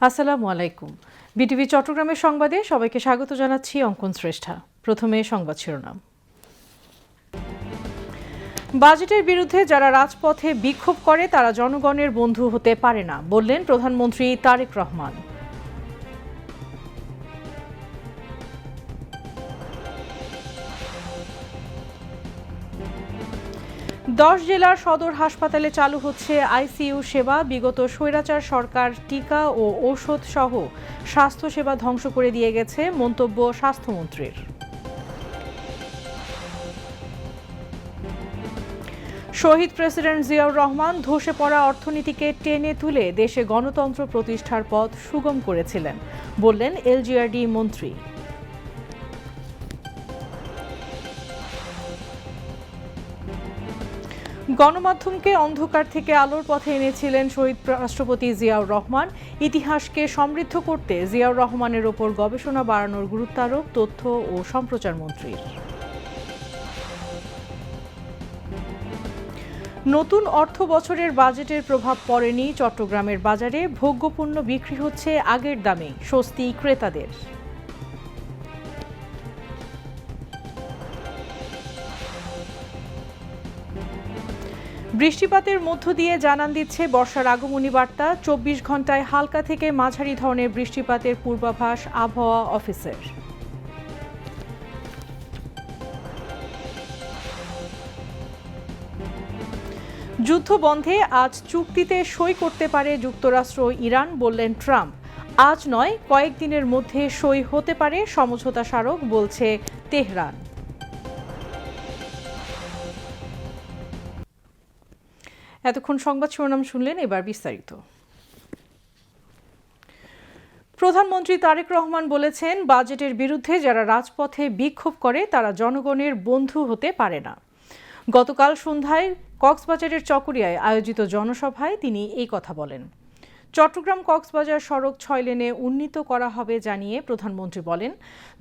আসসালামু আলাইকুম। বিটিভি চট্টগ্রামের সংবাদে সবাইকে স্বাগত জানাচ্ছি অঙ্কন শ্রেষ্ঠা। প্রথমে সংবাদ শিরোনাম। বাজেটের বিরুদ্ধে যারা রাজপথে বিক্ষোভ করে তারা জনগণের বন্ধু হতে পারে না, বললেন প্রধানমন্ত্রী তারেক রহমান। দশ জেলার সদর হাসপাতালে চালু হচ্ছে আইসিইউ সেবা। বিগত স্বৈরাচার সরকার টিকা ও ঔষধ সহ স্বাস্থ্যসেবা ধ্বংস করে দিয়ে গেছে, মন্তব্য স্বাস্থ্যমন্ত্রীর। শহীদ প্রেসিডেন্ট জিয়াউর রহমান ধসে পড়া অর্থনীতিকে টেনে তুলে দেশে গণতন্ত্র প্রতিষ্ঠার পথ সুগম করেছিলেন, বললেন এলজিআরডি মন্ত্রী। গণমাধ্যমকে অন্ধকার থেকে আলোর পথে এনেছিলেন শহীদ রাষ্ট্রপতি জিয়াউর রহমান। ইতিহাসকে সমৃদ্ধ করতে জিয়াউর রহমানের ওপর গবেষণা বাড়ানোর গুরুত্বারোপ তথ্য ও সম্প্রচার মন্ত্রীর। নতুন অর্থ বছরের বাজেটের প্রভাব পড়েনি চট্টগ্রামের বাজারে। ভোগ্যপণ্য বিক্রি হচ্ছে আগের দামে, স্বস্তি ক্রেতাদের। বৃষ্টিপাতের মধ্য দিয়ে জানান দিচ্ছে বর্ষার আগমনী বার্তা। 24 ঘন্টায় হালকা থেকে মাঝারি ধরনের বৃষ্টিপাতের পূর্বাভাস আবহাওয়া অফিসের। যুদ্ধ বন্ধে আজ চুক্তিতে সই করতে পারে যুক্তরাষ্ট্র ইরান, বললেন ট্রাম্প। আজ নয়, কয়েকদিনের মধ্যে সই হতে পারে সমঝোতা স্মারক, বলছে তেহরান। এতক্ষণ সংবাদ শিরোনাম শুনলেন, এবার বিস্তারিত। প্রধানমন্ত্রী তারেক রহমান বলেছেন, বাজেটের বিরুদ্ধে যারা রাজপথে বিক্ষোভ করে তারা জনগণের বন্ধু হতে পারে না। গতকাল সন্ধ্যায় কক্সবাজারের চকরিয়ায় আয়োজিত জনসভায় তিনি এই কথা বলেন। চট্টগ্রাম কক্সবাজার সড়ক 6 লেনে উন্নীত করা হবে জানিয়ে প্রধানমন্ত্রী বলেন,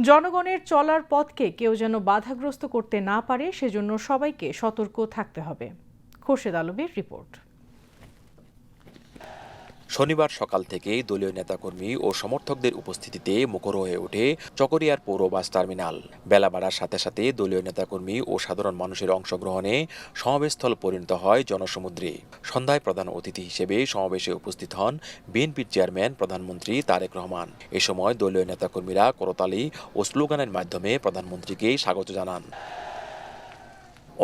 জনগণের চলার পথকে কেউ যেন বাধাগ্রস্ত করতে না পারে, সেজন্য সবাইকে সতর্ক থাকতে হবে। খোরশেদ আলমের রিপোর্ট। শনিবার সকাল থেকেই দলীয় নেতাকর্মী ও সমর্থকদের উপস্থিতিতে মুখর হয়ে ওঠে চকরিয়ার পৌর বাস টার্মিনাল। বেলা বাড়ার সাথে সাথে দলীয় নেতাকর্মী ও সাধারণ মানুষের অংশগ্রহণে সমাবেশস্থল পরিণত হয় জনসমুদ্রে। সন্ধ্যায় প্রধান অতিথি হিসেবে সমাবেশে উপস্থিত হন বিএনপির চেয়ারম্যান প্রধানমন্ত্রী তারেক রহমান। এ সময় দলীয় নেতাকর্মীরা করতালি ও স্লোগানের মাধ্যমে প্রধানমন্ত্রীকে স্বাগত জানান।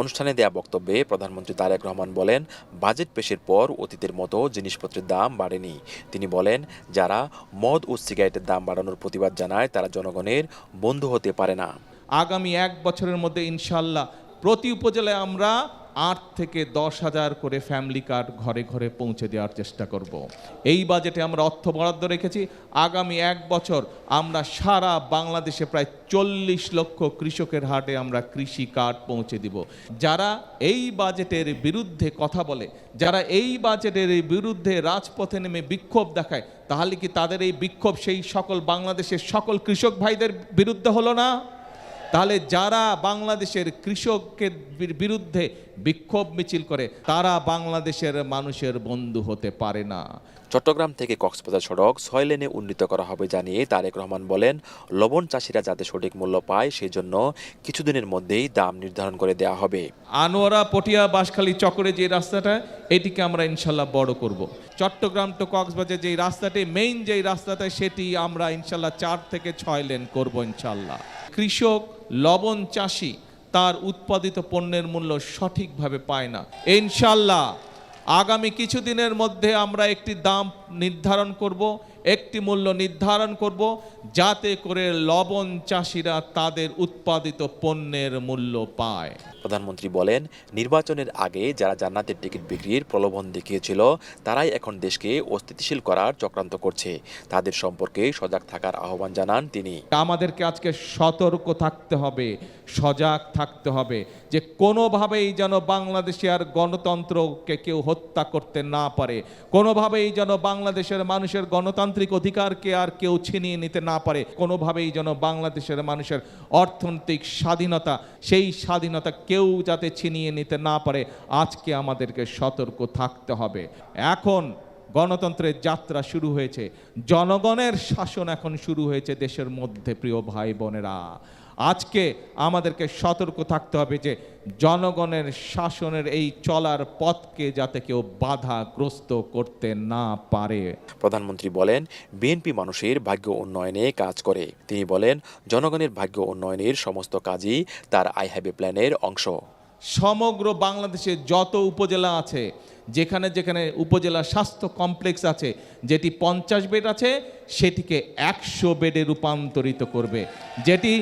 অনুষ্ঠানে দেয়া বক্তব্যে প্রধানমন্ত্রী তারেক রহমান বলেন, বাজেট পেশের পর অতীতের মতো জিনিসপত্রের দাম বাড়েনি। তিনি বলেন, যারা মদ ও সিগারেটের দাম বাড়ানোর প্রতিবাদ জানায় তারা জনগণের বন্ধু হতে পারে না। আগামী 1 বছরের মধ্যে ইনশাল্লাহ প্রতি উপজেলায় আমরা 8 থেকে 10,000 করে ফ্যামিলি কার্ড ঘরে ঘরে পৌঁছে দেওয়ার চেষ্টা করব। এই বাজেটে আমরা অর্থ বরাদ্দ রেখেছি। আগামী 1 বছর আমরা সারা বাংলাদেশে প্রায় 40 লক্ষ কৃষকের হাটে আমরা কৃষি কার্ড পৌঁছে দিব। যারা এই বাজেটের বিরুদ্ধে কথা বলে, যারা এই বাজেটের বিরুদ্ধে রাজপথে নেমে বিক্ষোভ দেখায়, তাহলে কি তাদের এই বিক্ষোভ সেই সকল বাংলাদেশের সকল কৃষক ভাইদের বিরুদ্ধে হলো না? তাহলে যারা বাংলাদেশের কৃষকের বিরুদ্ধে বিক্ষোভ মিছিল করে তারা বাংলাদেশের মানুষের বন্ধু হতে পারে না। চট্টগ্রাম থেকে কক্সবাজার সড়ক 6 লেনে উন্নীত করা হবে জানিয়ে তারেক রহমান বলেন, লবণ চাষিরা যাতে সঠিক মূল্য পায় সেজন্য কিছুদিনের মধ্যেই দাম নির্ধারণ করে দেওয়া হবে। আনোয়ারা পটিয়া বাঁশখালী চক্রে যে রাস্তাটা, এটিকে আমরা ইনশাল্লাহ বড় করব। চট্টগ্রাম টু কক্সবাজার যে রাস্তাটি মেইন যে রাস্তাটা, সেটি আমরা ইনশাল্লাহ 4 থেকে 6 লেন করব ইনশাল্লাহ। কৃষক লবণ চাষি তার উৎপাদিত পণ্যের মূল্য সঠিকভাবে পায় না। ইনশাল্লাহ আগামী কিছুদিনের মধ্যে আমরা একটি দাম নির্ধারণ করব, একটি মূল্য নির্ধারণ করব, যাতে করে লবণ চাষিরা তাদের উৎপাদিত পণ্যের মূল্য পায়। প্রধানমন্ত্রী বলেন, নির্বাচনের আগে যারা জান্নাতের টিকিট বিক্রির প্রলোভন দেখিয়েছিল তারাই এখন দেশকে অস্থিতিশীল করার চক্রান্ত করছে। তাদের সম্পর্কে সজাগ থাকার আহ্বান জানান তিনি। আমাদেরকে আজকে সতর্ক থাকতে হবে, সজাগ থাকতে হবে যে কোনোভাবেই যেন বাংলাদেশে আর গণতন্ত্রকে কেউ হত্যা করতে না পারে, কোনোভাবেই যেন বাংলাদেশের মানুষের গণতান্ত্রিক অধিকারকে আর কেউ ছিনিয়ে নিতে না পারে, কোনোভাবেই যেন বাংলাদেশের মানুষের অর্থনৈতিক স্বাধীনতা, সেই স্বাধীনতা কেউ যাতে ছিনিয়ে নিতে না পারে। আজকে আমাদেরকে সতর্ক থাকতে হবে। এখন গণতন্ত্রের যাত্রা শুরু হয়েছে, জনগণের শাসন এখন শুরু হয়েছে দেশের মধ্যে। প্রিয় ভাই বোনেরা, আজকে আমাদেরকে সতর্ক থাকতে হবে যে জনগণের শাসনের এই চলার পথকে যাতে কেউ বাধাগ্রস্ত করতে না পারে। প্রধানমন্ত্রী বলেন, বিএনপি মানুষের ভাগ্য উন্নয়নে কাজ করে। তিনি বলেন, জনগণের ভাগ্য উন্নয়নের সমস্ত কাজই তার আই হ্যাভ এ প্ল্যানের অংশ। সমগ্র বাংলাদেশে যত উপজেলা আছে, যেখানে যেখানে উপজেলা স্বাস্থ্য কমপ্লেক্স আছে, যেটি 50 বেড আছে সেটিকে 100 বেডে রূপান্তরিত করবে। যেটি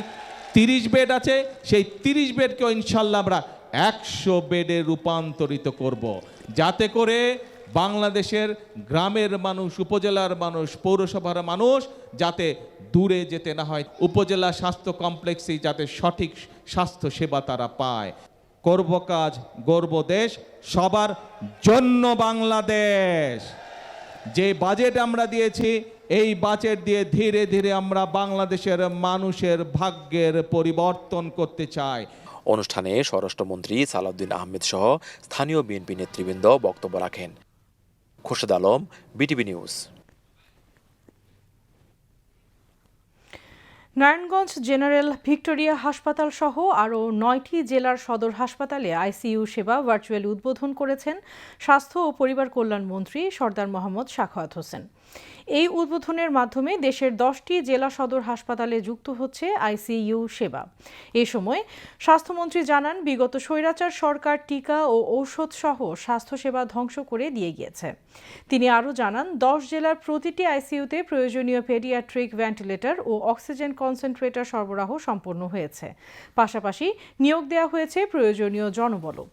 30 বেড আছে সেই 30 বেডকেও ইনশাল্লাহ আমরা 100 বেডে রূপান্তরিত করব, যাতে করে বাংলাদেশের গ্রামের মানুষ, উপজেলার মানুষ, পৌরসভার মানুষ যাতে দূরে যেতে না হয়, উপজেলা স্বাস্থ্য কমপ্লেক্সেই যাতে সঠিক স্বাস্থ্য সেবা তারা পায়। করব কাজ, গর্ব দেশ, সবার জন্য বাংলাদেশ। যে বাজেট আমরা দিয়েছি, এই বাজেট দিয়ে ধীরে ধীরে আমরা বাংলাদেশের মানুষের ভাগ্যের পরিবর্তন করতে চাই। অনুষ্ঠানে স্বরাষ্ট্রমন্ত্রী সালাউদ্দিন আহমেদ সহ স্থানীয় বিএনপি নেতৃবৃন্দ বক্তব্য রাখেন। Khorshed Alam, BTV news. Narayanganj general Victoria হাসপাতাল সহ আরও 9টি জেলার সদর হাসপাতালে আইসিইউ সেবা ভার্চুয়ালি উদ্বোধন করেছেন স্বাস্থ্য ও পরিবার কল্যাণ মন্ত্রী সরদার মোহাম্মদ সাখাওয়াত হোসেন। এই উদ্বোধনের মাধ্যমে দেশের 10টি জেলা সদর হাসপাতালে যুক্ত হচ্ছে আইসিইউ সেবা। এ সময় স্বাস্থ্যমন্ত্রী জানান, বিগত স্বৈরাচার সরকার টিকা ও ঔষধ সহ স্বাস্থ্যসেবা ধ্বংস করে দিয়ে গিয়েছে। তিনি আরও জানান, 10 জেলার প্রতিটি আইসিইউতে প্রয়োজনীয় পেডিয়াট্রিক ভেন্টিলেটর ও অক্সিজেন কনসেন্ট্রেটর সরবরাহ সম্পন্ন হয়েছে। পাশাপাশি নিয়োগ দেওয়া হয়েছে প্রয়োজনীয় জনবলও।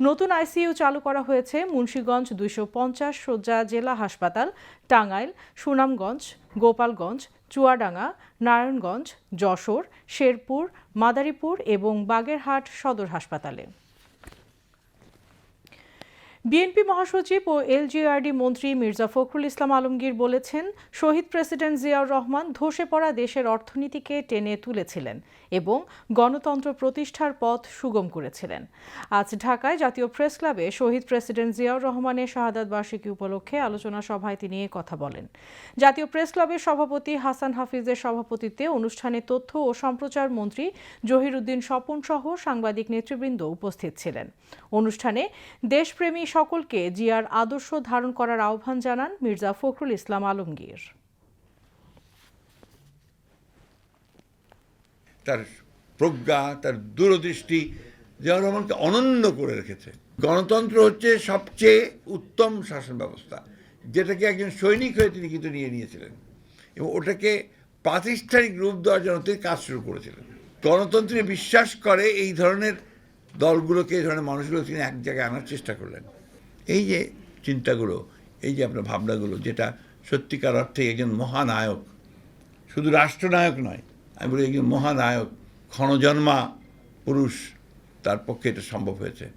নতুন আইসিইউ চালু করা হয়েছে মুন্সিগঞ্জ 250 শয্যা জেলা হাসপাতাল, টাঙ্গাইল, সুনামগঞ্জ, গোপালগঞ্জ, চুয়াডাঙ্গা, নারায়ণগঞ্জ, যশোর, শেরপুর, মাদারীপুর এবং বাগেরহাট সদর হাসপাতালে। বিএনপি মহাসচিব ও এলজিআরডি মন্ত্রী মির্জা ফখরুল ইসলাম আলমগীর বলেছেন, শহীদ প্রেসিডেন্ট জিয়াউর রহমান ধসে পড়া দেশের অর্থনীতিকে টেনে তুলেছিলেন এবং গণতন্ত্র প্রতিষ্ঠার পথ সুগম করেছিলেন। আজ ঢাকায় জাতীয় প্রেস ক্লাবে শহীদ প্রেসিডেন্ট জিয়াউর রহমানের শাহাদাত বার্ষিকী উপলক্ষে আলোচনা সভায় তিনি এ কথা বলেন। জাতীয় প্রেস ক্লাবের সভাপতি হাসান হাফিজের সভাপতিত্বে অনুষ্ঠানে তথ্য ও সম্প্রচার মন্ত্রী জহিরুদ্দিন স্বপন সহ সাংবাদিক নেতৃবৃন্দ উপস্থিত ছিলেন। অনুষ্ঠানে দেশপ্রেমী সকলকে জিয়ার আদর্শ ধারণ করার আহ্বান জানান মির্জা ফখরুল ইসলাম আলমগীর। তার প্রজ্ঞা, তার দূরদৃষ্টি জিয়াউর রহমানকে অনন্য করে রেখেছে। গণতন্ত্র হচ্ছে সবচেয়ে উত্তম শাসন ব্যবস্থা, যেটাকে একজন সৈনিক হয়ে তিনি কিন্তু নিয়ে নিয়েছিলেন এবং ওটাকে প্রাতিষ্ঠানিক রূপ দেওয়ার জন্য তিনি কাজ শুরু করেছিলেন। গণতন্ত্রে বিশ্বাস করে এই ধরনের দলগুলোকে, এই ধরনের মানুষগুলো তিনি এক জায়গায় আনার চেষ্টা করলেন। এই যে চিন্তাগুলো, এই যে আপনার ভাবনাগুলো, যেটা সত্যিকার অর্থে একজন মহানায়ক, শুধু রাষ্ট্রনায়ক নয়, আমি বলি একজন মহানায়ক, ক্ষণজন্মা পুরুষ, তার পক্ষে এটা সম্ভব হয়েছে।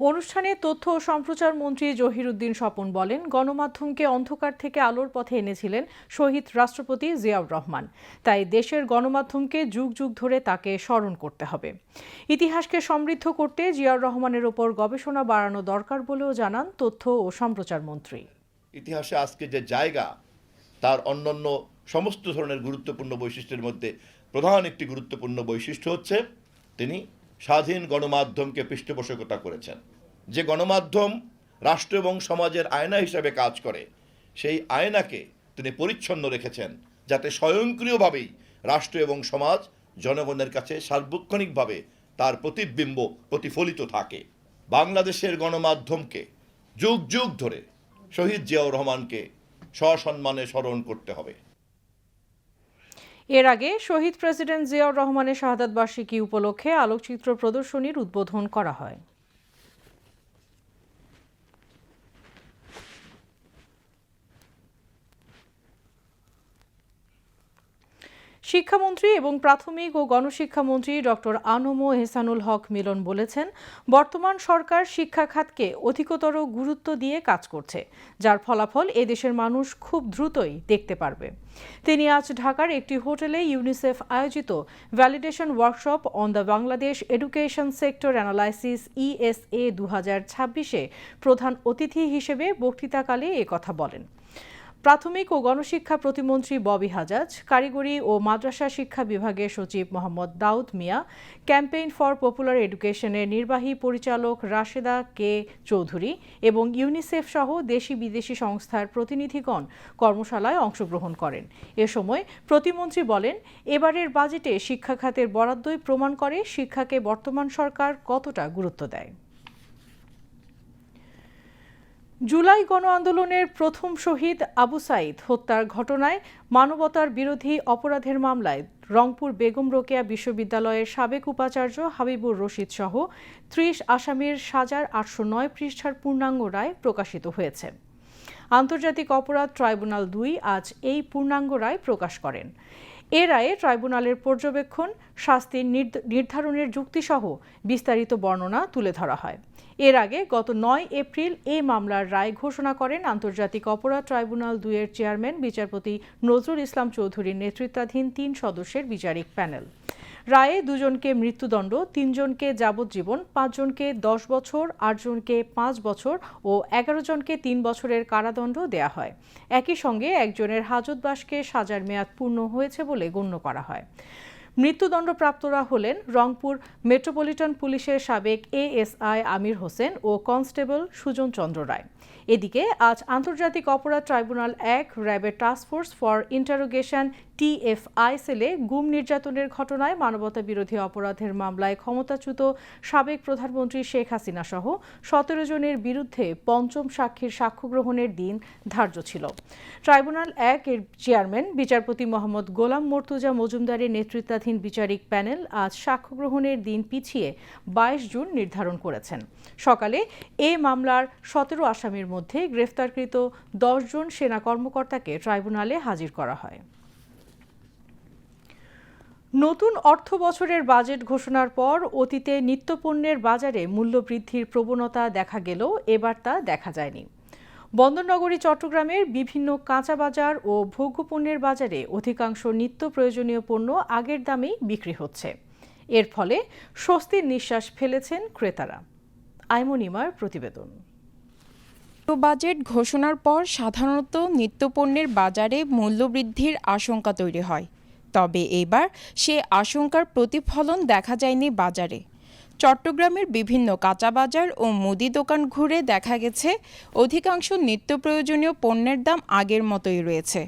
অনুষ্ঠানে তথ্য ও সম্প্রচার মন্ত্রী জহিরুদ্দিন স্বপন বলেন, গণমাধ্যমকে অন্ধকার থেকে আলোর পথে এনেছিলেন শহীদ রাষ্ট্রপতি জিয়াউর রহমান। তাই দেশের গণমাধ্যমকে যুগ যুগ ধরে তাকে স্মরণ করতে হবে। ইতিহাসকে সমৃদ্ধ করতে জিয়াউর রহমানের ওপর গবেষণা বাড়ানো দরকার বলেও জানান তথ্য ও সম্প্রচার মন্ত্রী। ইতিহাসে আজকে যে জায়গা, তার অন্যান্য সমস্ত ধরনের গুরুত্বপূর্ণ বৈশিষ্ট্যের মধ্যে প্রধান একটি গুরুত্বপূর্ণ বৈশিষ্ট্য হচ্ছে তিনি স্বাধীন গণমাধ্যমকে পৃষ্ঠপোষকতা করেছেন। যে গণমাধ্যম রাষ্ট্র এবং সমাজের আয়না হিসাবে কাজ করে, সেই আয়নাকে তিনি পরিচ্ছন্ন রেখেছেন, যাতে স্বয়ংক্রিয়ভাবেই রাষ্ট্র এবং সমাজ জনগণের কাছে সার্বক্ষণিকভাবে তার প্রতিবিম্ব প্রতিফলিত থাকে। বাংলাদেশের গণমাধ্যমকে যুগ যুগ ধরে শহীদ জিয়াউর রহমানকে সসম্মানে স্মরণ করতে হবে। এর আগে শহীদ প্রেসিডেন্ট জিয়াউর রহমানের শাহাদাত বার্ষিকী উপলক্ষে আলোকচিত্র প্রদর্শনীর উদ্বোধন করা হয়। শিক্ষামন্ত্রী এবং প্রাথমিক ও গণশিক্ষামন্ত্রী ডক্টর আনম এহসানুল হক মিলন বলেছেন, বর্তমান সরকার শিক্ষা খাতকে অধিকতর গুরুত্ব দিয়ে কাজ করছে, যার ফলাফল এদেশের মানুষ খুব দ্রুতই দেখতে পারবে। তিনি আজ ঢাকার একটি হোটেলে ইউনিসেফ আয়োজিত validation workshop on the Bangladesh education sector analysis ESA 2026-এ প্রধান অতিথি হিসেবে বক্তৃতাকালে একথা বলেন। প্রাথমিক ও গণশিক্ষা প্রতিমন্ত্রী ববি হাজাজ, কারিগরি ও মাদ্রাসা শিক্ষা বিভাগের সচিব মোহাম্মদ দাউদ মিয়া, ক্যাম্পেইন ফর পপুলার এডুকেশনের নির্বাহী পরিচালক রাশেদা কে চৌধুরী এবং ইউনিসেফ সহ দেশি বিদেশি সংস্থার প্রতিনিধিগণ কর্মশালায় অংশগ্রহণ করেন। এ সময় প্রতিমন্ত্রী বলেন, এবারের বাজেটে শিক্ষা খাতের বরাদ্দই প্রমাণ করে শিক্ষাকে বর্তমান সরকার কতটা গুরুত্ব দেয়। জুলাই গণ আন্দোলনের প্রথম শহীদ আবু সাঈদ হত্যার ঘটনায় মানবতার বিরোধী অপরাধের মামলায় রংপুর বেগম রোকেয়া বিশ্ববিদ্যালয়ের সাবেক উপাচার্য হাবিবুর রশিদ সহ ৩০ আসামির সাজার ৮০৯ পৃষ্ঠার পূর্ণাঙ্গ রায় প্রকাশিত হয়েছে। আন্তর্জাতিক অপরাধ ট্রাইব্যুনাল ২ আজ এই পূর্ণাঙ্গ রায় প্রকাশ করেন। এ রায়ে ট্রাইব্যুনালের পর্যবেক্ষণ, শাস্তির নির্ধারণের যুক্তিসহ বিস্তারিত বর্ণনা তুলে ধরা হয়। এর আগে গত ৯ এপ্রিল এ মামলার রায় ঘোষণা করেন আন্তর্জাতিক অপরাধ ট্রাইব্যুনাল ২-এর চেয়ারম্যান বিচারপতি নজরুল ইসলাম চৌধুরীর নেতৃত্বাধীন ৩ সদস্যের বিচারিক প্যানেল। রায়ে ২ জনকে মৃত্যুদণ্ড, ৩ জনকে যাবজ্জীবন, ৫ জনকে ১০ বছর, ৮ জনকে ৫ বছর ও ১১ জনকে ৩ বছরের কারাদণ্ড দেয়া হয়। একই সঙ্গে একজনের হাজতবাসকে সাজার মেয়াদ পূর্ণ হয়েছে বলে গণ্য করা হয়। মৃত্যুদণ্ডপ্রাপ্তরা হলেন রংপুর মেট্রোপলিটন পুলিশের সাবেক ASI আমির হোসেন ও কনস্টেবল সুজন চন্দ্র রায়। এদিকে আজ আন্তর্জাতিক অপরাধ ট্রাইব্যুনাল ১ র্যাবের টাস্কফোর্স ফর ইন্টারোগেশন TFI সেলে গুম নির্যাতনের ঘটনায় মানবতা বিরোধী অপরাধের মামলায় ক্ষমতাচ্যুত সাবেক প্রধানমন্ত্রী শেখ হাসিনা সহ ১৭ জনের বিরুদ্ধে পঞ্চম সাক্ষীর সাক্ষ্য গ্রহণের দিন ধার্য ছিল। ট্রাইব্যুনাল ১ এর চেয়ারম্যান বিচারপতি মোহাম্মদ গোলাম মর্তুজা মজুমদারের নেতৃত্বাধীন বিচারিক প্যানেল আজ সাক্ষ্য গ্রহণের দিন পিছিয়ে ২২ জুন নির্ধারণ করেছেন। সকালে এ মামলার ১৭ আসামির মধ্যে গ্রেফতারকৃত ১০ জন সেনা কর্মকর্তাকে ট্রাইব্যুনালে হাজির করা হয়। নতুন অর্থ বছরের বাজেট ঘোষণার পর অতীতে নিত্যপণ্যের বাজারে মূল্যবৃদ্ধির প্রবণতা দেখা গেলেও এবার তা দেখা যায়নি। বন্দরনগরী চট্টগ্রামের বিভিন্ন কাঁচা বাজার ও ভোগ্যপণ্যের বাজারে অধিকাংশ নিত্য প্রয়োজনীয় পণ্য আগের দামেই বিক্রি হচ্ছে। এর ফলে স্বস্তির নিঃশ্বাস ফেলেছেন ক্রেতারা। আইমনিমার প্রতিবেদন। বাজেট ঘোষণার পর সাধারণত নিত্যপণ্যের বাজারে মূল্যবৃদ্ধির আশঙ্কা তৈরি হয়, তবে এবার সে আশঙ্কার প্রতিফলন দেখা যায়নি বাজারে। চট্টগ্রামের বিভিন্ন কাঁচা বাজার ও মুদি দোকান ঘুরে দেখা গেছে অধিকাংশ নিত্য প্রয়োজনীয় পণ্যের দাম আগের মতোই রয়েছে,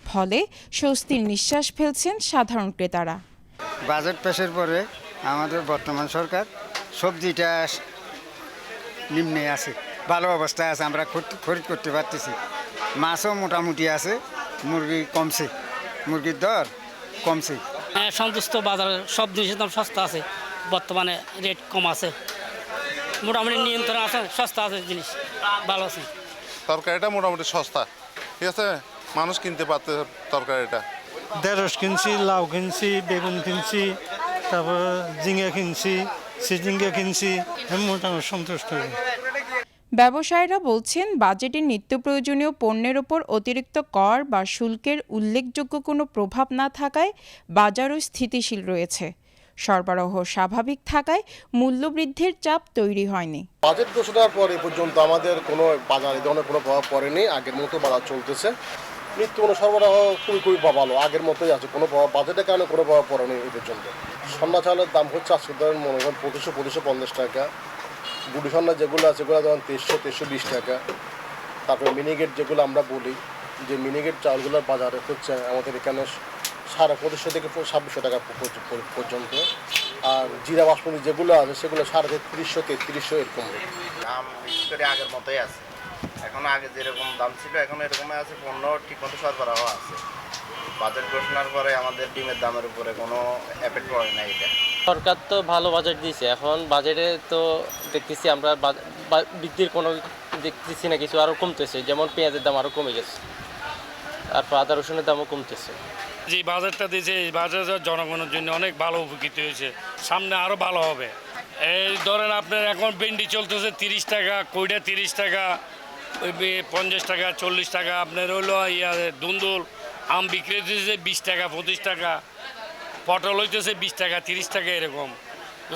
ফলে স্বস্তির নিঃশ্বাস ফেলছেন সাধারণ ক্রেতারা। বাজেট পেশের পরে আমাদের বর্তমান সরকার সবজিটা নিম্নে আছে, ভালো অবস্থায় আছে, আমরা খরিদ করতে পারতেছি। মাছও মোটামুটি আছে, মুরগি কমছে, মুরগির দর কমছে। সন্তুষ্ট, বাজারে সব জিনিসের দাম সস্তা আছে, বর্তমানে রেট কম আছে, মোটামুটি নিয়ন্ত্রণ আছে, সস্তা আছে, জিনিস ভালো আছে। তরকারিটা মোটামুটি সস্তা, ঠিক আছে, মানুষ কিনতে পারতে তরকারিটা। ঢেঁড়স কিনছি, লাউ কিনছি, বেগুন কিনছি, তারপর ঝিঙে কিনছি, সিজিঙ্গা কিনছি, মোটামুটি সন্তুষ্ট। ব্যবসায়ীরা বলছেন, বাজেটে নিত্য প্রয়োজনীয় পণ্যের ওপর অতিরিক্ত কর বা শুল্কের উল্লেখযোগ্য কোনো প্রভাব না থাকায় বাজারও স্থিতিশীল রয়েছে। সরবরাহ স্বাভাবিক থাকায় মূল্যবৃদ্ধির চাপ তৈরি হয়নি। বাজেট ঘোষণার পর এ পর্যন্ত আমাদের কোনো বাজারে ধরনের কোনো প্রভাব পড়েনি, আগের মতো বাজার চলতেছে। নিত্য কোনো সরবরাহ খুবই ভালো, আগের মতোই আছে, কোনো প্রভাব বাজেটের কারণে কোনো প্রভাব পড়েনি এই পর্যন্ত। সন্না চালের দাম হচ্ছে আজকে ধরেন মনে করেন ২৫০-২৫০ টাকা, গুটি সন্না যেগুলো আছে সেগুলো ধরেন ৩০০-৩২০ টাকা। তারপরে মিনিগেট যেগুলো আমরা বলি, যে মিনিগেট চালগুলোর বাজারে হচ্ছে আমাদের এখানে ২৫০০ থেকে ২৬০০ টাকা পর্যন্ত। আর জিরা বাসমতি যেগুলো আছে সেগুলো ৩৫০-৩৩০০ এরকম। দাম বিশেষ করে আগের মতোই আছে, এখন আগে যেরকম দাম ছিল এখন এরকমই আছে, পণ্য ঠিকমতো সরবরাহ আছে। বাজেট ঘোষণার পরে আমাদের ডিমের দামের উপরে কোনো এফেক্ট পড়ে না। এটা সরকার তো ভালো বাজেট দিয়েছে, এখন বাজেটে তো দেখতেছি আমরা বৃদ্ধির কোনো দেখতেছি না, কিছু আরও কমতেছে, যেমন পেঁয়াজের দাম আরও কমে গেছে, তারপর আদা রসুনের দামও কমতেছে। যে বাজারটা দিয়েছে এই বাজার জনগণের জন্য অনেক ভালো উপকৃত হয়েছে, সামনে আরও ভালো হবে। এই ধরেন আপনার এখন ভেন্ডি চলতেছে 30 টাকা, কইটা 30 টাকা, 50 টাকা, 40 টাকা। আপনার হলো দুন্দুল আম বিক্রি হইতেছে 20 টাকা, 25 টাকা, পটল হইতেছে 20 টাকা, 30 টাকা এরকম,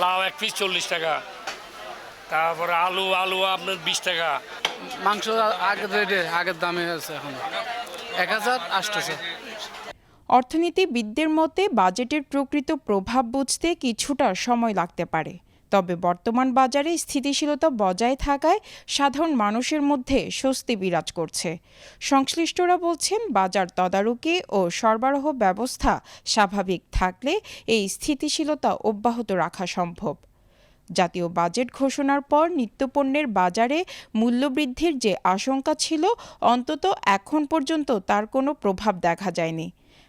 লাউ 1 পিস 40 টাকা, তারপরে আলু আপনার 20 টাকা। মাংস আগের দামে আছে, এখন 1000 অর্থনীতিবিদদের মতে বাজেটের প্রকৃত প্রভাব বুঝতে কিছুটা সময় লাগতে পারে, তবে বর্তমান বাজারে স্থিতিশীলতা বজায় থাকায় সাধারণ মানুষের মধ্যে স্বস্তি বিরাজ করছে। সংশ্লিষ্টরা বলছেন, বাজার তদারকি ও সরবরাহ ব্যবস্থা স্বাভাবিক থাকলে এই স্থিতিশীলতা অব্যাহত রাখা সম্ভব। জাতীয় বাজেট ঘোষণার পর নিত্যপণ্যের বাজারে মূল্যবৃদ্ধির যে আশঙ্কা ছিল, অন্তত এখন পর্যন্ত তার কোনো প্রভাব দেখা যায়নি।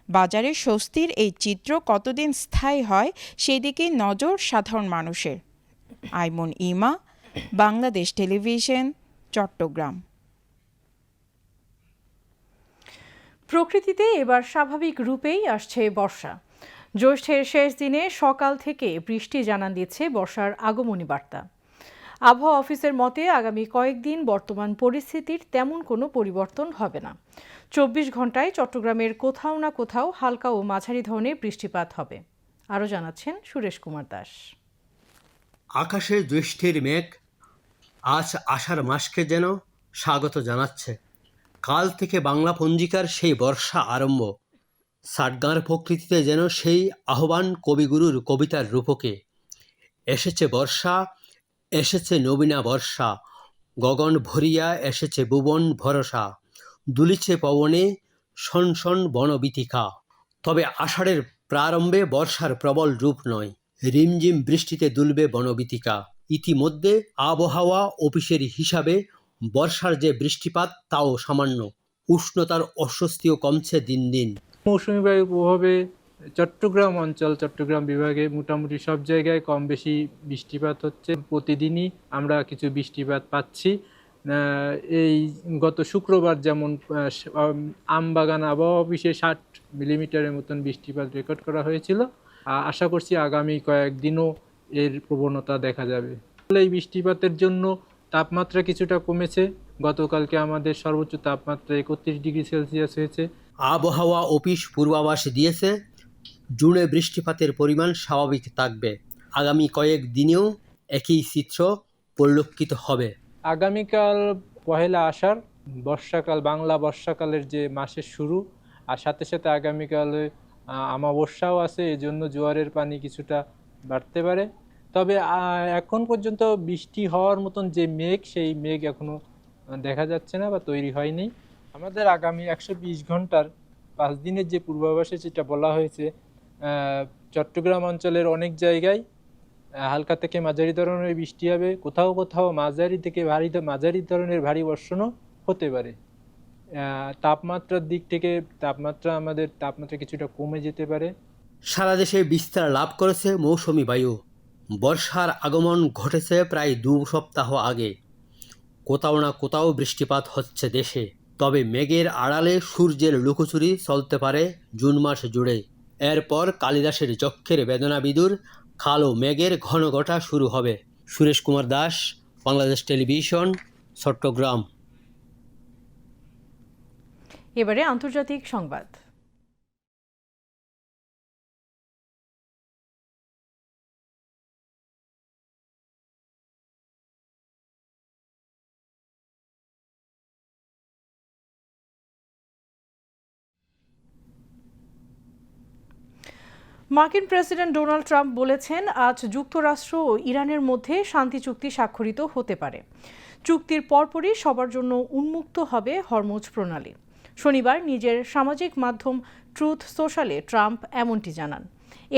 বাজারে স্বস্তির এই চিত্র কতদিন স্থায়ী হয় সেই দিকে নজর সাধারণ মানুষের। আইমন ইমা, বাংলাদেশ টেলিভিশন, চট্টগ্রাম। প্রকৃতিতে এবার স্বাভাবিক রূপেই আসছে বর্ষা। জ্যৈষ্ঠের শেষ দিনে সকাল থেকে বৃষ্টি জানান দিচ্ছে বর্ষার আগমনী বার্তা। আবহাওয়া অফিসের মতে আগামী কয়েকদিন বর্তমান পরিস্থিতির তেমন কোনো পরিবর্তন হবে না। 24 ঘন্টায় চট্টগ্রামের কোথাও না কোথাও হালকা ও মাঝারি ধরনের বৃষ্টিপাত হবে। আরও জানাচ্ছেন সুরেশ কুমার দাস। আকাশে জ্যৈষ্ঠের মেঘ আজ আষাঢ় মাসকে যেন স্বাগত জানাচ্ছে। কাল থেকে বাংলা পঞ্জিকার সেই বর্ষা আরম্ভ। সাটগাঁর প্রকৃতিতে যেন সেই আহ্বান কবিগুরুর কবিতার রূপকে। এসেছে বর্ষা, এসেছে নবীনা বর্ষা, গগন ভরিয়া এসেছে ভুবন ভরসা, দুলিছে পবনে শন শন বনবীথিকা। তবে আষাঢ়ের প্রারম্ভে বর্ষার প্রবল রূপ নয়, রিমঝিম বৃষ্টিতে দুলবে বনবীথিকা। ইতিমধ্যে আবহাওয়া অফিসের হিসাবে বর্ষার যে বৃষ্টিপাত তাও সামান্য। উষ্ণতার অস্বস্তিও কমছে দিন দিন। মৌসুমী বায়ুর প্রভাবে চট্টগ্রাম অঞ্চল, চট্টগ্রাম বিভাগে মোটামুটি সব জায়গায় কম বেশি বৃষ্টিপাত হচ্ছে। প্রতিদিনই আমরা কিছু বৃষ্টিপাত পাচ্ছি। এই গত শুক্রবার যেমন আমবাগান আবহাওয়া অফিসে 60 মিলিমিটারের মতন বৃষ্টিপাত রেকর্ড করা হয়েছিল। আশা করছি আগামী কয়েকদিনও এর প্রবণতা দেখা যাবে। এই বৃষ্টিপাতের জন্য তাপমাত্রা কিছুটা কমেছে। গতকালকে আমাদের সর্বোচ্চ তাপমাত্রা 31 ডিগ্রি সেলসিয়াস হয়েছে। আবহাওয়া অফিস পূর্বাভাস দিয়েছে, জুনে বৃষ্টিপাতের পরিমাণ স্বাভাবিক থাকবে। আগামী কয়েক দিনেও একই চিত্র পরিলক্ষিত হবে। আগামীকাল পহেলা আষাঢ়, বর্ষাকাল, বাংলা বর্ষাকালের যে মাসের শুরু, আর সাথে সাথে আগামীকালে আমাবস্যাও আছে, এজন্য জোয়ারের পানি কিছুটা বাড়তে পারে। তবে এখন পর্যন্ত বৃষ্টি হওয়ার মতন যে মেঘ, সেই মেঘ এখনও দেখা যাচ্ছে না বা তৈরি হয়নি। আমাদের আগামী 120 ঘন্টার 5 দিনের যে পূর্বাভাসে যেটা বলা হয়েছে, চট্টগ্রাম অঞ্চলের অনেক জায়গায় হালকা থেকে মাঝারি ধরনের বৃষ্টি হবে, কোথাও কোথাও মাঝারি থেকে মাঝারি ধরনের ভারী বর্ষণও হতে পারে। তাপমাত্রার দিক থেকে আমাদের তাপমাত্রা কিছুটা কমে যেতে পারে। সারা দেশে বিস্তার লাভ করেছে মৌসুমি বায়ু। বর্ষার আগমন ঘটেছে প্রায় 2 সপ্তাহ আগে। কোথাও না কোথাও বৃষ্টিপাত হচ্ছে দেশে। তবে মেঘের আড়ালে সূর্যের লুকোচুরি চলতে পারে জুন মাস জুড়ে। এরপর কালিদাসের যক্ষের বেদনা বিদুর কালো মেঘের ঘন ঘটা শুরু হবে। সুরেশ কুমার দাস, বাংলাদেশ টেলিভিশন, চট্টগ্রাম। এবারে আন্তর্জাতিক সংবাদ। মার্কিন প্রেসিডেন্ট ডোনাল্ড ট্রাম্প বলেছেন, আজ যুক্তরাষ্ট্র ও ইরানের মধ্যে শান্তি চুক্তি স্বাক্ষরিত হতে পারে। চুক্তির পরপরই সবার জন্য উন্মুক্ত হবে হরমুজ প্রণালী। শনিবার নিজের সামাজিক মাধ্যম ট্রুথ সোশ্যালে ট্রাম্প এমনটি জানান।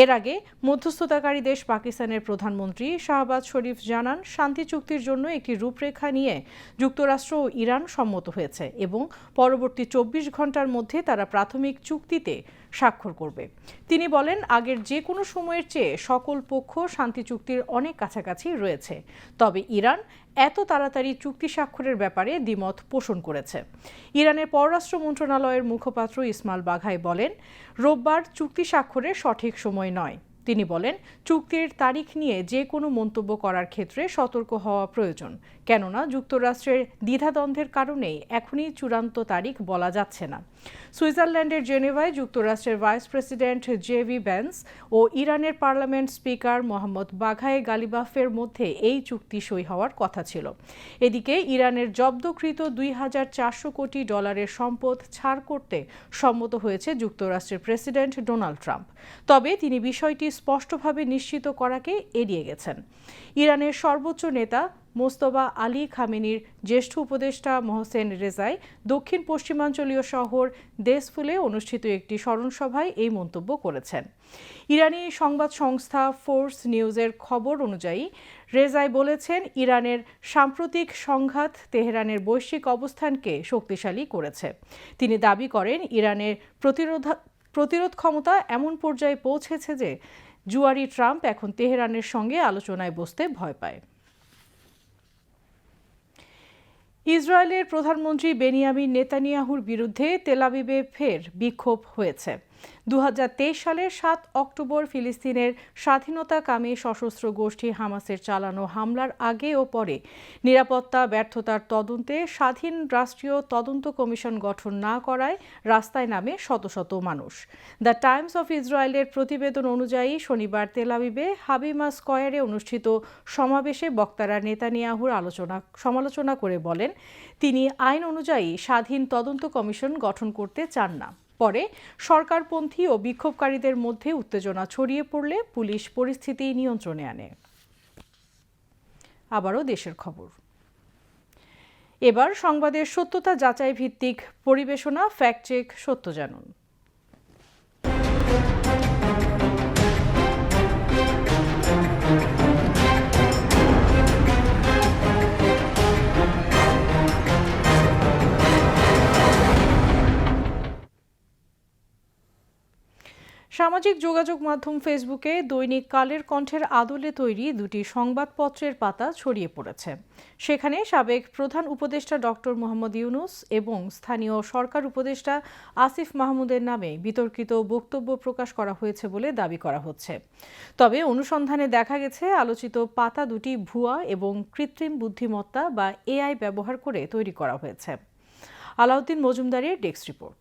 এর আগে মধ্যস্থতাকারী দেশ পাকিস্তানের প্রধানমন্ত্রী শাহবাজ শরীফ জানান, শান্তি চুক্তির জন্য একটি রূপরেখা নিয়ে যুক্তরাষ্ট্র ও ইরান সম্মত হয়েছে এবং পরবর্তী 24 ঘন্টার মধ্যে তারা প্রাথমিক চুক্তিতে স্বাক্ষর করবে। তিনি বলেন, আগের যে কোনো সময়ের চেয়ে সকল পক্ষ শান্তি চুক্তির অনেক কাছাকাছি রয়েছে, তবে ইরান এত তাড়াতাড়ি চুক্তি স্বাক্ষরের ব্যাপারে দ্বিমত পোষণ করেছে। ইরানের পররাষ্ট্র মন্ত্রণালয়ের মুখপাত্র ইসমাইল বাঘাই বলেন, রোববার চুক্তি স্বাক্ষরের সঠিক সময় নয়। তিনি বলেন, চুক্তির তারিখ নিয়ে যে কোনো মন্তব্য করার ক্ষেত্রে সতর্ক হওয়া প্রয়োজন, কেননা যুক্তরাষ্ট্রের দ্বিধাদ্বন্দ্বের কারণেই এখনই চূড়ান্ত তারিখ বলা যাচ্ছে না। সুইজারল্যান্ডের জেনেভায় যুক্তরাষ্ট্রের ভাইস প্রেসিডেন্ট জেভি ভ্যান্স ও ইরানের পার্লামেন্ট স্পিকার মোহাম্মদ বাঘাই গালিবাফের মধ্যে এই চুক্তি সই হওয়ার কথা ছিল। এদিকে ইরানের জব্দকৃত ২,৪০০ কোটি ডলারের সম্পদ ছাড় করতে সম্মত হয়েছে যুক্তরাষ্ট্রের প্রেসিডেন্ট ডোনাল্ড ট্রাম্প। তবে তিনি বিষয়টি স্পষ্টভাবে নিশ্চিত করাকে এড়িয়ে গেছেন। ইরানের সর্বোচ্চ নেতা মোস্তফা আলী খামেনির জ্যেষ্ঠ উপদেষ্টা মোহসেন রেজাই দক্ষিণ পশ্চিমাঞ্চলীয় শহর দেসফুলে অনুষ্ঠিত একটি স্মরণসভায় এই মন্তব্য করেছেন। ইরানি সংবাদ সংস্থা ফোর্স নিউজের খবর অনুযায়ী রেজাই বলেছেন, ইরানের সাম্প্রতিক সংঘাত তেহরানের বৈশ্বিক অবস্থানকে শক্তিশালী করেছে। তিনি দাবি করেন, ইরানের প্রতিরোধ ক্ষমতা এমন পর্যায়ে পৌঁছেছে যে জুয়ারি ট্রাম্প এখন তেহরানের সঙ্গে আলোচনায় বসতে ভয় পায়। ইসরায়েলের প্রধানমন্ত্রী বেনিয়ামিন নেতানিয়াহুর বিরুদ্ধে তেল আবিবে ফের বিক্ষোভ হয়েছে। 2023 সালের 7 অক্টোবর ফিলিস্তিনের স্বাধীনতাকামী সশস্ত্র গোষ্ঠী হামাসের চালানো হামলার আগে ও পরে নিরাপত্তা ব্যর্থতার তদন্তে স্বাধীন রাষ্ট্রীয় তদন্ত কমিশন গঠন না করায় রাস্তায় নামে শত শত মানুষ। দ্য টাইমস অফ ইসরায়েলের প্রতিবেদন অনুযায়ী শনিবার তেল আবিবে হাবিমা স্কয়ারে অনুষ্ঠিত সমাবেশে বক্তারা নেতানিয়াহুর সমালোচনা করে বলেন, তিনি আইন অনুযায়ী স্বাধীন তদন্ত কমিশন গঠন করতে চান না। পরে সরকারপন্থী ও বিক্ষোভকারীদের মধ্যে উত্তেজনা ছড়িয়ে পড়লে পুলিশ পরিস্থিতি নিয়ন্ত্রণে আনে। আবারও দেশের খবর। এবার সংবাদের সত্যতা যাচাই ভিত্তিক পরিবেশনা, ফ্যাক্ট চেক, সত্য জানুন। সামাজিক যোগাযোগ মাধ্যম ফেসবুকে দৈনিক কালের কণ্ঠের আদলে তৈরি দুটি সংবাদপত্রের পাতা ছড়িয়ে পড়েছে। সেখানে সাবেক প্রধান উপদেষ্টা ডক্টর মোহাম্মদ ইউনূস এবং স্থানীয় সরকার উপদেষ্টা আসিফ মাহমুদের নামে বিতর্কিত বক্তব্য প্রকাশ করা হয়েছে বলে দাবি করা হচ্ছে। তবে অনুসন্ধানে দেখা গেছে, আলোচিত পাতা দুটি ভুয়া এবং কৃত্রিম বুদ্ধিমত্তা বা এআই ব্যবহার করে তৈরি করা হয়েছে। আলাউদ্দিন মজুমদারের ডেস্ক রিপোর্ট।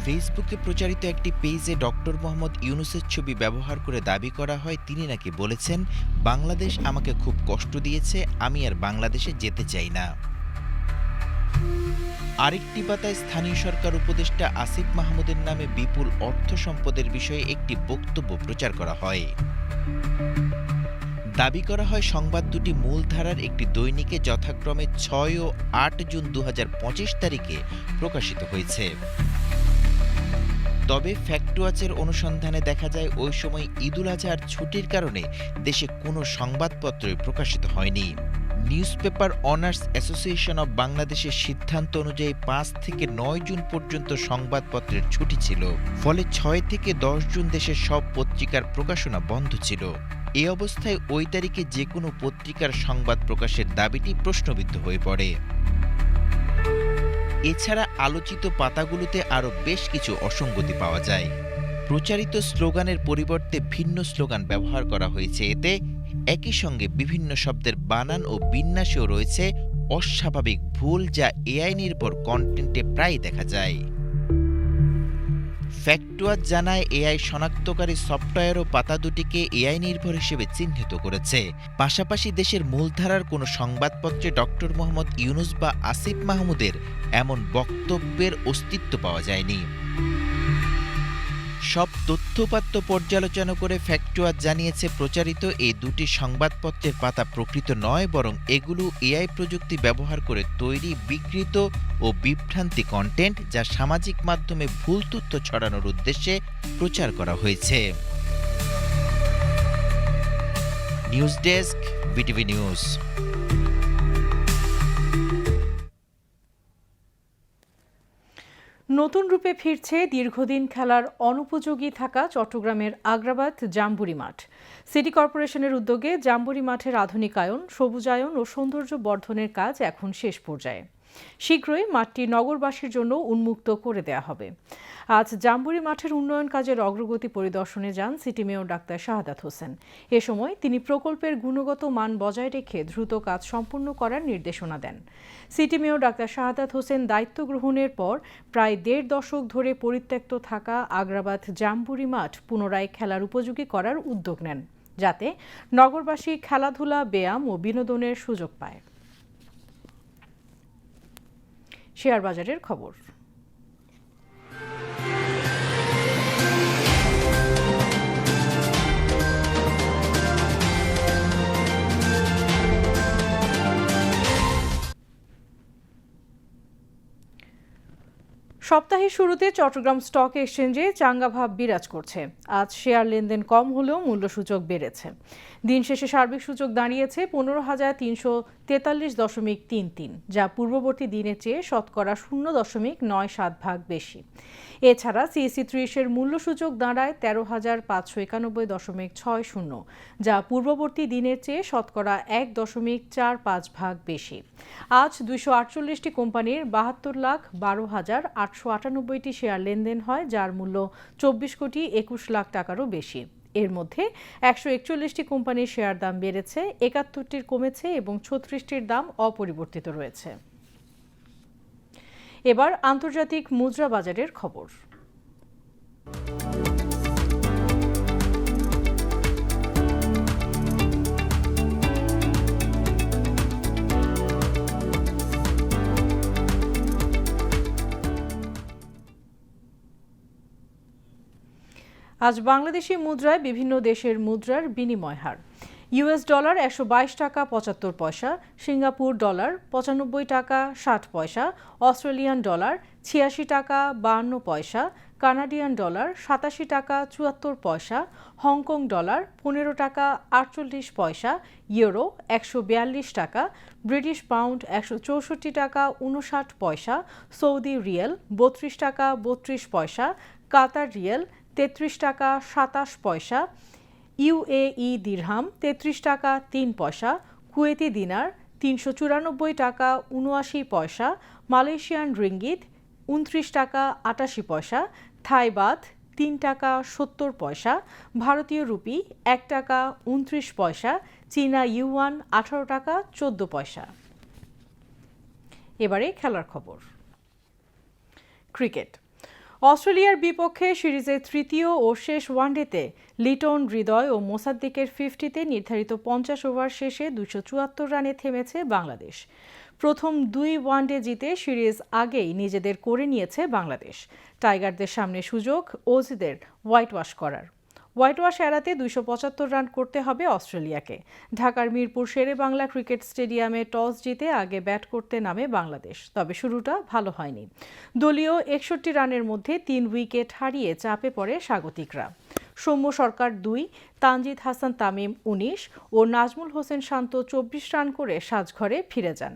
ফেসবুকে প্রচারিত একটি পেজে ডক্টর মোহাম্মদ ইউনূসের ছবি ব্যবহার করে দাবি করা হয়, তিনি নাকি বলেছেন, বাংলাদেশ আমাকে খুব কষ্ট দিয়েছে, আমি আর বাংলাদেশে যেতে চাই না। আরেকটি পাতায় স্থানীয় সরকার উপদেষ্টা আসিফ মাহমুদের নামে বিপুল অর্থ সম্পদের বিষয়ে একটি বক্তব্য প্রচার করা হয়। দাবি করা হয়, সংবাদ দুটি মূলধারার একটি দৈনিকে যথাক্রমে 6 ও 8 জুন 2025 তারিখে প্রকাশিত হয়েছে। তবে ফ্যাক্টওয়াচের অনুসন্ধানে দেখা যায়, ওই সময় ঈদুল আজহার ছুটির কারণে দেশে কোনো সংবাদপত্রই প্রকাশিত হয়নি। নিউজপেপার অনার্স অ্যাসোসিয়েশন অব বাংলাদেশের সিদ্ধান্ত অনুযায়ী 5 থেকে 9 জুন পর্যন্ত সংবাদপত্রের ছুটি ছিল। ফলে 6 থেকে 10 জুন দেশের সব পত্রিকার প্রকাশনা বন্ধ ছিল। এ অবস্থায় ওই তারিখে যে কোনো পত্রিকার সংবাদ প্রকাশের দাবিটি প্রশ্নবিদ্ধ হয়ে পড়ে। এছাড়া আলোচিত পাতাগুলোতে আরও বেশ কিছু অসঙ্গতি পাওয়া যায়। প্রচারিত স্লোগানের পরিবর্তে ভিন্ন স্লোগান ব্যবহার করা হয়েছে। এতে একই সঙ্গে বিভিন্ন শব্দের বানান ও বিন্যাসেও রয়েছে অস্বাভাবিক ভুল, যা এআই নির্ভর কন্টেন্টে প্রায় দেখা যায়। ফ্যাক্টওয়াচ জানায়, এআই শনাক্তকারী সফটওয়্যারও পাতা দুটিকে এআই নির্ভর হিসেবে চিহ্নিত করেছে। পাশাপাশি দেশের মূলধারার কোনো সংবাদপত্রে ডক্টর মোহাম্মদ ইউনূস বা আসিফ মাহমুদের এমন বক্তব্যের অস্তিত্ব পাওয়া যায়নি। সব তথ্যপাত্য পর্যালোচনা করে ফ্যাক্টওয়াচ জানিয়েছে, প্রচারিত এই দুটি সংবাদপত্রের পাতা প্রকৃত নয়, বরং এগুলো এআই প্রযুক্তি ব্যবহার করে তৈরি বিকৃত ও বিভ্রান্তি কন্টেন্ট, যা সামাজিক মাধ্যমে ভুল তথ্য ছড়ানোর উদ্দেশ্যে প্রচার করা হয়েছে। News desk, BTV news. নতুন রূপে ফিরছে দীর্ঘদিন খেলার অনুপযোগী থাকা চট্টগ্রামের আগ্রাবাদ জাম্বুরি মাঠ। সিটি কর্পোরেশনের উদ্যোগে জাম্বুরি মাঠের আধুনিকায়ন, সবুজায়ন ও সৌন্দর্য বর্ধনের কাজ এখন শেষ পর্যায়ে। শীঘ্রই মাঠটি নগরবাসীর জন্য উন্মুক্ত করে দেয়া হবে। আজ জাম্বুরি মাঠের উন্নয়ন কাজের অগ্রগতি পরিদর্শনে যান city mayor doctor Shahadat Hossain. এ সময় তিনি প্রকল্পের গুণগত মান বজায় রেখে দ্রুত কাজ সম্পন্ন করার নির্দেশনা দেন। City mayor doctor Shahadat Hossain দায়িত্ব গ্রহণের পর প্রায় ১.৫ দশক ধরে পরিত্যক্ত থাকা আগ্রাবাদ জাম্বুরি মাঠ পুনরায় খেলার উপযোগী করার উদ্যোগ নেন, যাতে নগরবাসী খেলাধুলা, ব্যায়াম ও বিনোদনের সুযোগ পায়। শেয়ার বাজারের খবর। সপ্তাহের শুরুতে চট্টগ্রাম স্টক এক্সচেঞ্জে চাঙ্গা ভাব বিরাজ করছে। আজ শেয়ার লেনদেন কম হলেও মূল্যসূচক বেড়েছে। দিন শেষে সার্বিক সূচক দাঁড়িয়েছে ১৫,৩৪৩.৩৩, যা পূর্ববর্তী দিনের চেয়ে শতকরা ০.৯৭ ভাগ বেশি। এছাড়া সিএসি ৩০-এর মূল্যসূচক দাঁড়ায় ১৩,৫৯১.৬০, যা পূর্ববর্তী দিনের চেয়ে শতকরা ১.৪৫ ভাগ বেশি। আজ ২৪৮টি কোম্পানির ৭২,১২,৮৯৮টি শেয়ার লেনদেন হয়, যার মূল্য ২৪,২১,০০,০০০ টাকারও বেশি। এর মধ্যে ১৪১টি কোম্পানির শেয়ার দাম বেড়েছে, ৭১টির কমেছে এবং ৩৬টির দাম অপরিবর্তিত রয়েছে। এবার আন্তর্জাতিক মুদ্রা বাজারের খবর। আজ বাংলাদেশি মুদ্রায় বিভিন্ন দেশের মুদ্রার বিনিময় হার। ইউএস ডলার ১২২ টাকা ৭৫ পয়সা, সিঙ্গাপুর ডলার ৯৫ টাকা ৬০ পয়সা, অস্ট্রেলিয়ান ডলার ৮৬ টাকা ৫২ পয়সা, কানাডিয়ান ডলার ৮৭ টাকা ৭৪ পয়সা, হংকং ডলার ১৫ টাকা ৪৮ পয়সা, ইউরো ১৪২ টাকা, ব্রিটিশ পাউন্ড ১৬৪ টাকা ৫৯ পয়সা, সৌদি রিয়াল ৩২ টাকা ৩২ পয়সা, কাতার রিয়াল ৩৩ টাকা ২৭ পয়সা, ইউএই দিরহাম ৩৩ টাকা ৩ পয়সা, কুয়েতি দিনার ৩৯৪ টাকা ৭৯ পয়সা, মালয়েশিয়ান রিঙ্গিত ২৯ টাকা ৮৮ পয়সা, থাই বাথ ৩ টাকা ৭০ পয়সা, ভারতীয় রুপি ১ টাকা ২৯ পয়সা, চীনা ইউয়ান ১৮ টাকা ১৪ পয়সা। এবারে খেলার খবর। ক্রিকেট। অস্ট্রেলিয়ার বিপক্ষে সিরিজের তৃতীয় ও শেষ ওয়ানডেতে লিটন, হৃদয় ও মোসাদ্দেকের 50-তে নির্ধারিত ৫০ ওভার শেষে ২৭৪ রানে থেমেছে বাংলাদেশ। প্রথম ২ ওয়ানডে জিতে সিরিজ আগেই নিজেদের করে নিয়েছে বাংলাদেশ। টাইগারদের সামনে সুযোগ অজিদের হোয়াইট ওয়াশ করার। হোয়াইট ওয়াশ এড়াতে ২৭৫ রান করতে হবে অস্ট্রেলিয়াকে। ঢাকার মিরপুর শেরেবাংলা ক্রিকেট স্টেডিয়ামে টস জিতে আগে ব্যাট করতে নামে বাংলাদেশ, তবে শুরুটা ভালো হয়নি। দলীয় ৬১ রানের মধ্যে ৩ উইকেট হারিয়ে চাপে পড়ে স্বাগতিকরা। সৌম্য সরকার ২, তানজিদ হাসান তামিম ১৯ ও নাজমুল হোসেন শান্ত ২৪ রান করে সাজঘরে ফিরে যান।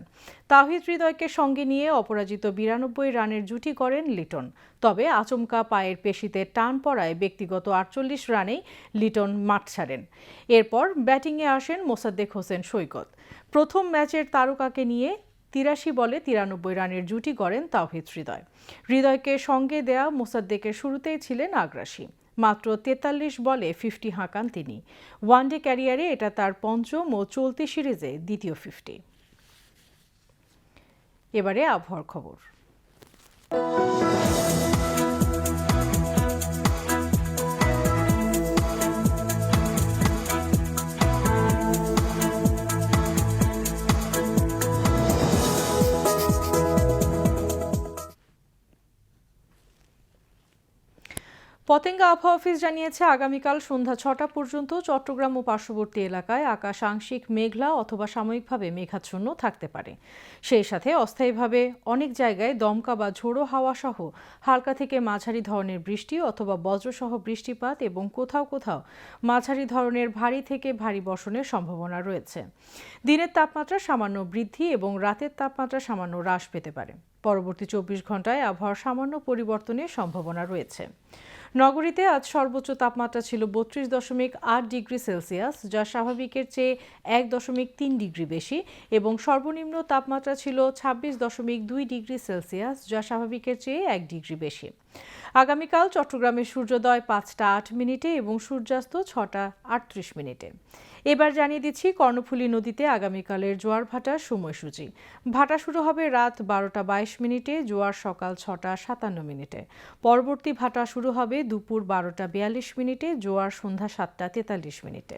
তাওহিদ হৃদয়কে সঙ্গে নিয়ে অপরাজিত ৯২ রানের জুটি করেন লিটন, তবে আচমকা পায়ের পেশিতে টান পড়ায় ব্যক্তিগত ৪৮ রানেই লিটন মাঠ ছাড়েন। এরপর ব্যাটিংয়ে আসেন মোসাদ্দেক হোসেন সৈকত। প্রথম ম্যাচের তারকাকে নিয়ে ৮৩ বলে ৯৩ রানের জুটি গড়েন তাওহিদ হৃদয়। হৃদয়কে সঙ্গে দেয়া মোসাদ্দেকের শুরুতেই ছিলেন আগ্রাসী। মাত্র ৪৩ বলে 50 হাঁকান তিনি। ওয়ানডে ক্যারিয়ারে এটা তার পঞ্চম ও চলতি সিরিজে দ্বিতীয় 50। এবারে আবহাওয়ার খবর। পতেঙ্গা আবহাওয়া অফিস জানিয়েছে, আগামীকাল সন্ধ্যা ৬টা পর্যন্ত চট্টগ্রাম ও পার্শ্ববর্তী এলাকায় আকাশ আংশিক মেঘলা অথবা সাময়িকভাবে মেঘাচ্ছন্ন থাকতে পারে। সেই সাথে অস্থায়ীভাবে অনেক জায়গায় দমকা বা ঝোড়ো হাওয়া সহ হালকা থেকে মাঝারি ধরনের বৃষ্টি অথবা বজ্রসহ বৃষ্টিপাত এবং কোথাও কোথাও মাঝারি ধরনের ভারী থেকে ভারী বর্ষণের সম্ভাবনা রয়েছে। দিনের তাপমাত্রা সামান্য বৃদ্ধি এবং রাতের তাপমাত্রা সামান্য হ্রাস পেতে পারে। পরবর্তী 24 ঘন্টায় আবহাওয়ার সামান্য পরিবর্তনের সম্ভাবনা রয়েছে। নগরীতে আজ সর্বোচ্চ তাপমাত্রা ছিল 32.8 ডিগ্রি সেলসিয়াস, যা স্বাভাবিকের চেয়ে 1.3 ডিগ্রি বেশি, এবং সর্বনিম্ন তাপমাত্রা ছিল 26.2 ডিগ্রি সেলসিয়াস, যা স্বাভাবিকের চেয়ে 1 ডিগ্রি বেশি। আগামীকাল চট্টগ্রামে সূর্যোদয় 5টা 8 মিনিটে এবং সূর্যাস্ত 6টা 38 মিনিটে। এবার জানিয়ে দিচ্ছি কর্ণফুলী নদীতে আগামীকালের জোয়ার ভাটার সময়সূচি। ভাটা শুরু হবে রাত 12টা 22 মিনিটে, জোয়ার সকাল 6টা 57 মিনিটে। পরবর্তী ভাটা শুরু হবে দুপুর 12টা 42 মিনিটে, জোয়ার সন্ধ্যা 7টা 43 মিনিটে।